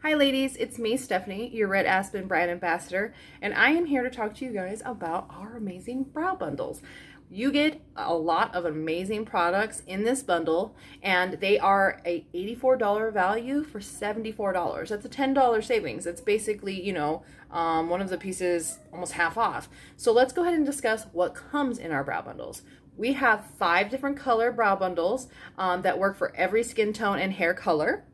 Hi ladies, it's me, Stephanie, your Red Aspen brand ambassador, and I am here to talk to you guys about our amazing brow bundles. You get a lot of amazing products in this bundle, and they are a $84 value for $74. That's a $10 savings. It's basically, one of the pieces almost half off. So let's go ahead and discuss what comes in our brow bundles. We have 5 different color brow bundles that work for every skin tone and hair color.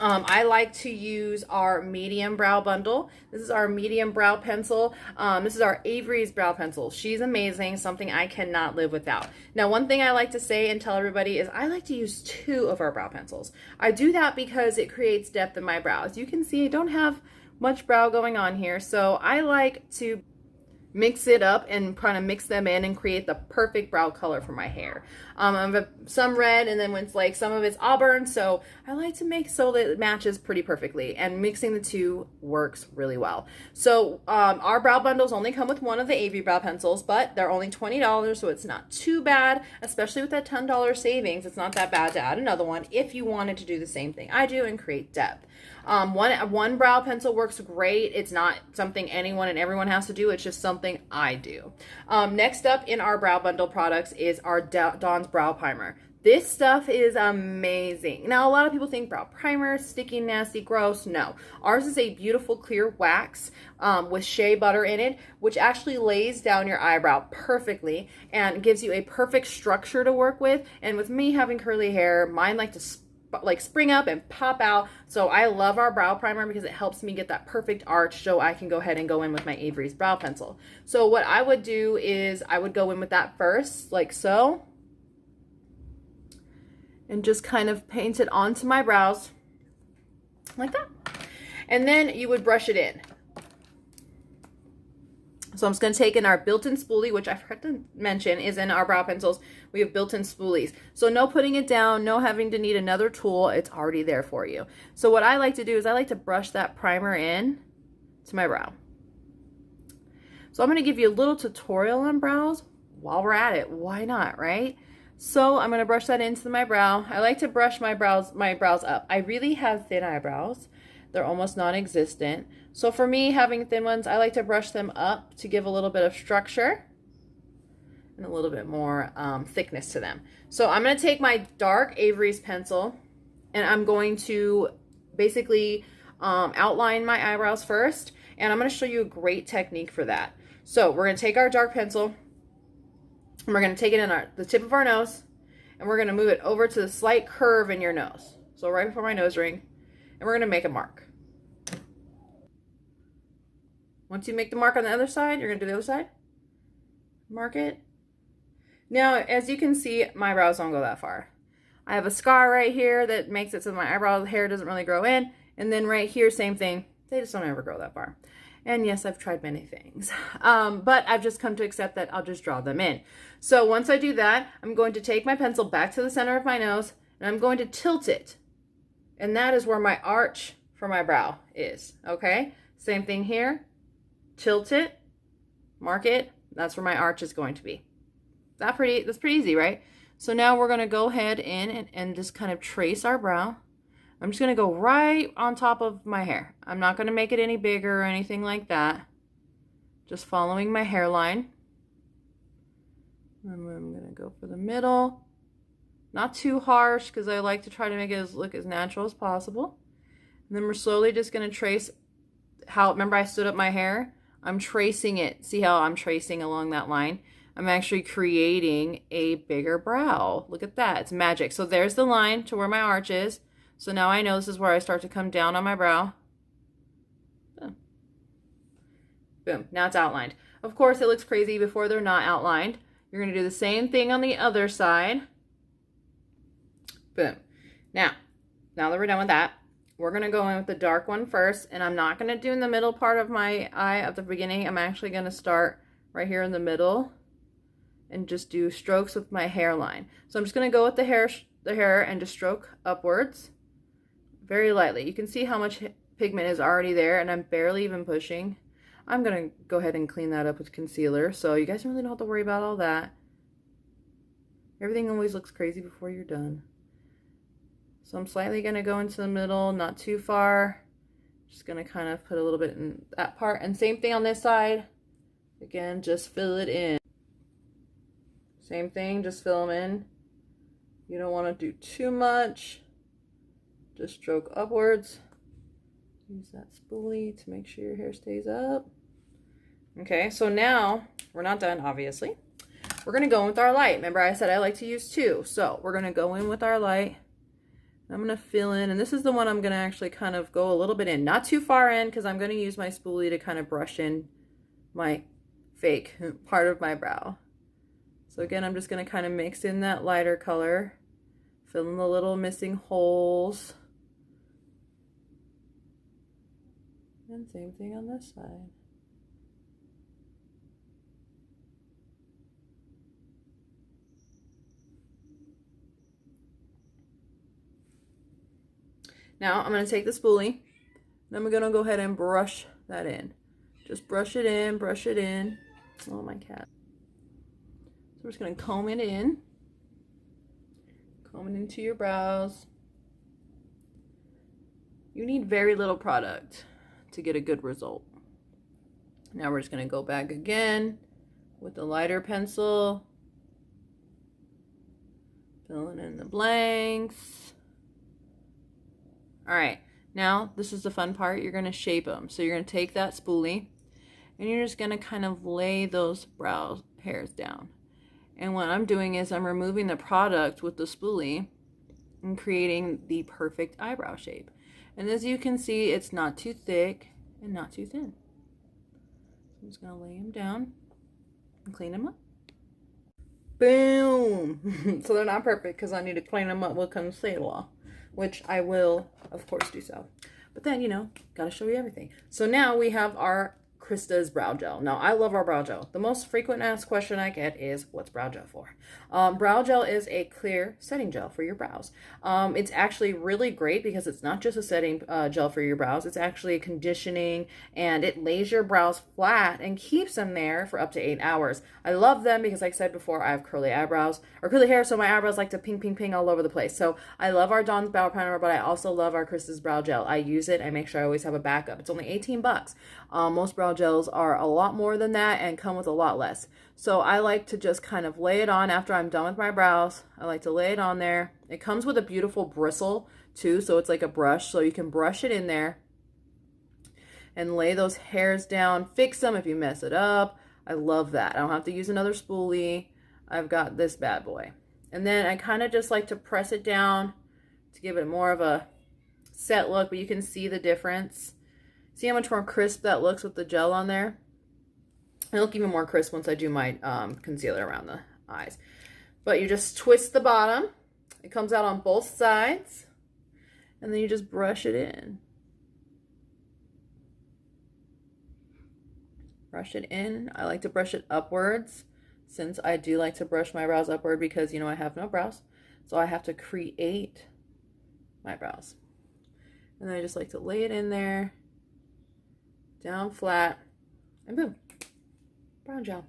I like to use our medium brow bundle. This is our medium brow pencil. This is our Avery's brow pencil. She's amazing, something I cannot live without. Now, one thing I like to say and tell everybody is I like to use 2 of our brow pencils. I do that because it creates depth in my brows. You can see I don't have much brow going on here, so I like to mix it up and kind of mix them in and create the perfect brow color for my hair. I have some red, and then it's like some of it's auburn, so I like to make so that it matches pretty perfectly, and mixing the 2 works really well. So our brow bundles only come with one of the Avery brow pencils, but they're only $20, so it's not too bad, especially with that $10 savings. It's not that bad to add another one if you wanted to do the same thing I do and create depth. One brow pencil works great. It's not something anyone and everyone has to do. It's just something I do. Next up in our brow bundle products is our Dawn's Brow Primer. This stuff is amazing. Now, a lot of people think brow primer, sticky, nasty, gross. No. Ours is a beautiful clear wax with shea butter in it, which actually lays down your eyebrow perfectly and gives you a perfect structure to work with. And with me having curly hair, mine like to spring up and pop out. So I love our brow primer because it helps me get that perfect arch, so I can go ahead and go in with my Avery's brow pencil. So what I would do is I would go in with that first, like so, and just kind of paint it onto my brows like that. And then you would brush it in. So I'm just going to take in our built-in spoolie, which I forgot to mention is in our brow pencils. We have built-in spoolies. So no putting it down, no having to need another tool. It's already there for you. So what I like to do is I like to brush that primer in to my brow. So I'm going to give you a little tutorial on brows while we're at it. Why not, right? So I'm going to brush that into my brow. I like to brush my brows up. I really have thin eyebrows. They're almost non-existent. So for me, having thin ones, I like to brush them up to give a little bit of structure and a little bit more thickness to them. So I'm going to take my dark Avery's pencil, and I'm going to basically outline my eyebrows first, and I'm going to show you a great technique for that. So we're going to take our dark pencil, and we're going to take it in the tip of our nose, and we're going to move it over to the slight curve in your nose. So right before my nose ring. And we're going to make a mark. Once you make the mark on the other side, you're going to do the other side. Mark it. Now, as you can see, my brows don't go that far. I have a scar right here that makes it so my eyebrow hair doesn't really grow in. And then right here, same thing. They just don't ever grow that far. And yes, I've tried many things. But I've just come to accept that I'll just draw them in. So once I do that, I'm going to take my pencil back to the center of my nose, and I'm going to tilt it. And that is where my arch for my brow is, okay? Same thing here. Tilt it, mark it. That's where my arch is going to be. That's pretty easy, right? So now we're going to go ahead and just kind of trace our brow. I'm just going to go right on top of my hair. I'm not going to make it any bigger or anything like that. Just following my hairline. And I'm going to go for the middle. Not too harsh, because I like to try to make it look as natural as possible. And then we're slowly just going to trace how, remember I stood up my hair? I'm tracing it. See how I'm tracing along that line? I'm actually creating a bigger brow. Look at that. It's magic. So there's the line to where my arch is. So now I know this is where I start to come down on my brow. Boom. Boom. Now it's outlined. Of course, it looks crazy before they're not outlined. You're going to do the same thing on the other side. Boom. Now that we're done with that, we're going to go in with the dark one first, and I'm not going to do in the middle part of my eye at the beginning. I'm actually going to start right here in the middle and just do strokes with my hairline. So I'm just going to go with the hair and just stroke upwards very lightly. You can see how much pigment is already there, and I'm barely even pushing. I'm going to go ahead and clean that up with concealer, so you guys really don't have to worry about all that. Everything always looks crazy before you're done. So I'm slightly going to go into the middle, not too far, Just gonna kind of put a little bit in that part. And same thing on this side. Again, just fill it in. Same thing, just fill them in. You don't want to do too much. Just stroke upwards. Use that spoolie to make sure your hair stays up. Okay, so now we're not done, obviously. We're gonna go in with our light. Remember I said I like to use two. So we're gonna go in with our light. I'm gonna fill in, and this is the one I'm gonna actually kind of go a little bit in. Not too far in, because I'm gonna use my spoolie to kind of brush in my fake part of my brow. So again, I'm just gonna kind of mix in that lighter color, fill in the little missing holes. And same thing on this side. Now I'm going to take the spoolie and I'm going to go ahead and brush that in. Just brush it in, brush it in. Oh, my cat. So we're just going to comb it in. Comb it into your brows. You need very little product to get a good result. Now we're just going to go back again with the lighter pencil. Filling in the blanks. All right, now this is the fun part. You're gonna shape them. So you're gonna take that spoolie and you're just gonna kind of lay those brow hairs down. And what I'm doing is I'm removing the product with the spoolie and creating the perfect eyebrow shape. And as you can see, it's not too thick and not too thin. So I'm just gonna lay them down and clean them up. Boom! So they're not perfect because I need to clean them up with concealer, which I will, of course, do so. But then, you know, gotta show you everything. So now we have our Krista's brow gel. Now, I love our brow gel. The most frequent asked question I get is, what's brow gel for? Brow gel is a clear setting gel for your brows. It's actually really great because it's not just a setting gel for your brows. It's actually a conditioning, and it lays your brows flat and keeps them there for up to 8 hours. I love them because, like I said before, I have curly eyebrows, or curly hair, so my eyebrows like to ping, ping, ping all over the place. So I love our Dawn's Brow Primer, but I also love our Krista's brow gel. I use it. I make sure I always have a backup. It's only 18 bucks. Most brow gels are a lot more than that and come with a lot less. So I like to just kind of lay it on after I'm done with my brows. I like to lay it on there. It comes with a beautiful bristle too, so it's like a brush, so you can brush it in there and lay those hairs down, fix them if you mess it up. I love that. I don't have to use another spoolie. I've got this bad boy. And then I kind of just like to press it down to give it more of a set look, but you can see the difference. See how much more crisp that looks with the gel on there? It'll look even more crisp once I do my concealer around the eyes. But you just twist the bottom. It comes out on both sides. And then you just brush it in. Brush it in. I like to brush it upwards, since I do like to brush my brows upward because, you know, I have no brows. So I have to create my brows. And then I just like to lay it in there, down flat, and boom, brow gel.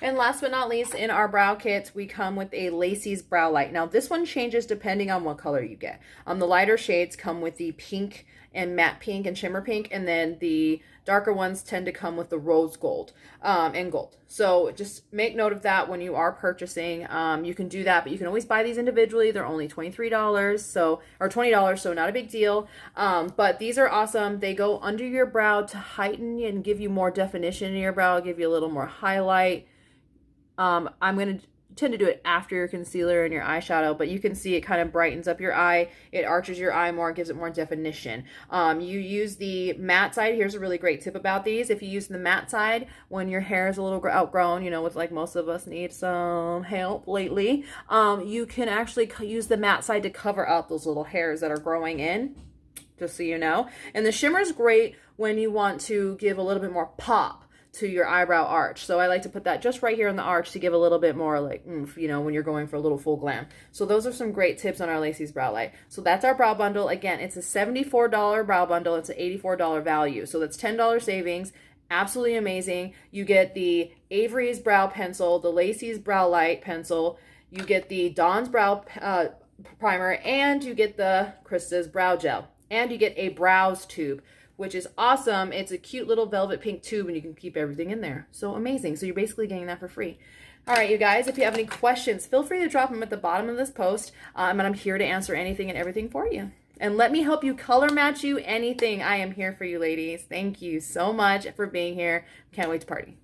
And last but not least, in our brow kits, we come with a Lacey's Brow Light. Now, this one changes depending on what color you get. The lighter shades come with the pink and matte pink and shimmer pink, and then the darker ones tend to come with the rose gold and gold. So just make note of that when you are purchasing. You can do that, but you can always buy these individually. They're only $23, so, or $20, so not a big deal. But these are awesome. They go under your brow to heighten and give you more definition in your brow, give you a little more highlight. I'm going to tend to do it after your concealer and your eyeshadow, but you can see it kind of brightens up your eye. It arches your eye more, gives it more definition. You use the matte side. Here's a really great tip about these. If you use the matte side when your hair is a little outgrown, you know, with like most of us need some help lately, you can actually use the matte side to cover up those little hairs that are growing in, just so you know. And the shimmer is great when you want to give a little bit more pop to your eyebrow arch. So I like to put that just right here on the arch to give a little bit more like oomph, you know, when you're going for a little full glam. So those are some great tips on our Lacey's Brow Light. So that's our brow bundle. Again, it's a $74 brow bundle. It's an $84 value. So that's $10 savings. Absolutely amazing. You get the Avery's Brow Pencil, the Lacey's Brow Light Pencil. You get the Dawn's Brow Primer, and you get the Krista's Brow Gel. And you get a brows tube, which is awesome. It's a cute little velvet pink tube and you can keep everything in there. So amazing. So you're basically getting that for free. All right, you guys, if you have any questions, feel free to drop them at the bottom of this post. And I'm here to answer anything and everything for you. And let me help you color match you anything. I am here for you, ladies. Thank you so much for being here. Can't wait to party.